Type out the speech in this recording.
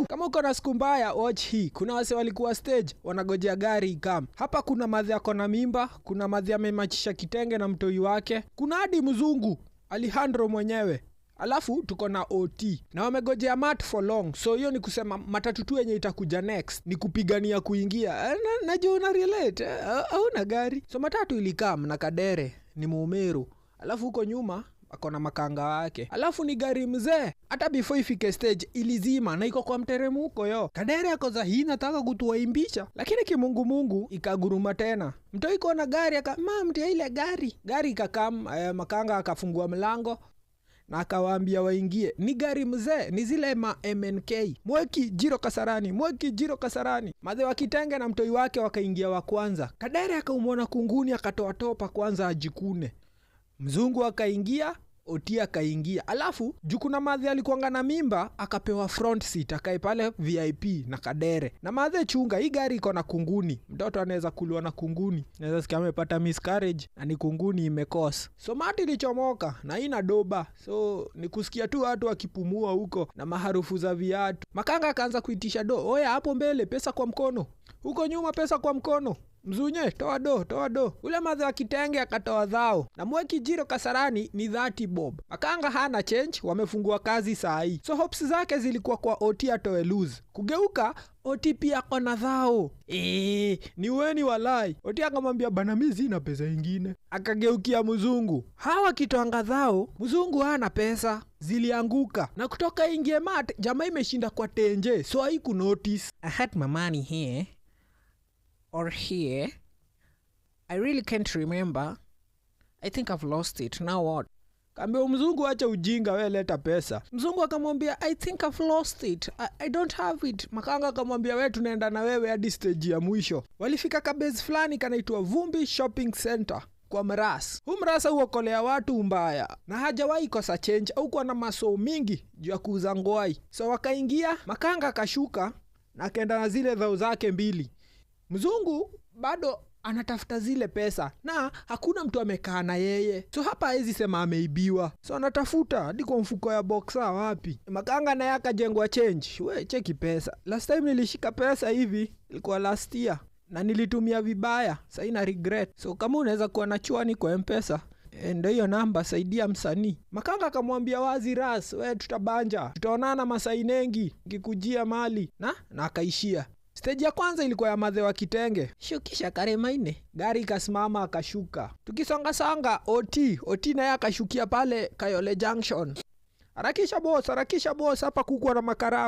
Kama uko na siku mbaya, watch hii. Kuna wase walikuwa stage wanagojea gari ikam. Hapa kuna madhi ako na mimba, kuna madhi amemachisha kitenge na mtoi wake, kuna hadi mzungu Alejandro mwenyewe. Alafu tuko na OT na wamegojea mat for long. So hiyo ni kusema matatu tu yenye itakuja next ni kupigania kuingia. Najua una relate hauna gari. So matatu ilikam na Kadere ni Mumeru. Alafu huko nyuma akona makanga wake. Alafu ni gari mzee. Hata before ifike stage ilizima na iko kwa mteremuko yo. Kadere ako za hii nataka kutuwaimbisha. Lakini kimungu ikaguruma tena. Mtoi iko na gari mtia ile gari. Gari ikakam, makanga akafungua mlango na akawaambia waingie. Ni gari mzee, ni zile ma MNK. Mweki Jiro Kasarani. Madhe wa kitenge na mtoi wake wakaingia wa kwanza. Kadere akaumwona kunguni akatoa topa kwanza ajikune. Mzungu akaingia, OT akaingia. Alafu juu kuna madhe alikuanga na mimba akapewa front seat akae pale VIP na Kadere. Na madhe chunga, hii gari iko na kunguni. Mtoto anaweza kuliwa na kunguni. Naweza sikia amepata miscarriage na ni kunguni imekosa. So mati ilichomoka na ina doba. So ni kusikia tu watu wakipumua huko na maharufu za viatu. Makanga akaanza kuitisha do. Oya hapo mbele pesa kwa mkono. Huko nyuma pesa kwa mkono. Mzunye, toa do. Ule madhe wa kitenge akatoa dhao. Na Mweki Jiro Kasarani ni 30 bob. Makanga hana change, wamefungua kazi saa hii. So hopes zake zilikuwa kwa OT atoe lose. Kugeuka, OT pia kona dhao. Ni weni walai. OT akamwambia bana mimi sina pesa ingine. Akageukia mzungu. Hawa kitoanga dhao, mzungu hana pesa. Zilianguka. Na kutoka ingie mat, jamaa imeshinda kwa tenje. So haiku notice. I had my money here. Or here. I really can't remember. I think I've lost it. Now what? Kaambia mzungu acha ujinga we leta pesa. Mzungu akamwambia I think I've lost it. I don't have it. Makanga akamwambia we tunaenda na wewe hadi stage ya mwisho. Walifika kabezi fulani kanaitwa Vumbi Shopping Center kwa Mras. Mrasa huokolea watu mbaya. Na hajawahi kosa change au kuwa na maso mingi juu ya kuuza ngwai. So wakaingia, Makanga akashuka na akaenda na zile dhao zake mbili. Mzungu bado anatafuta zile pesa na hakuna mtu amekaa na yeye. So hapa hawezi sema ameibiwa. So anatafuta hadi kwa mfuko ya boxer wapi. Makanga naye akajengwa change. We cheki pesa. Last time nilishika pesa hivi ilikuwa last year na nilitumia vibaya. Sasa ina regret. So kama unaweza kuwa na chuani kwa M-Pesa, ndio hiyo namba saidia msanii. Makanga akamwambia wazi Ras, we tutabanja. Tutaonana masainengi nikikujia mali. Na akaishia. Stage ya kwanza ilikuwa ya madhe wa kitenge. Shukisha Karemaine. Gari ikasimama akashuka. Tukisonga OT naye akashukia pale Kayole Junction. Harakisha boss hapa kukuwa na makarao.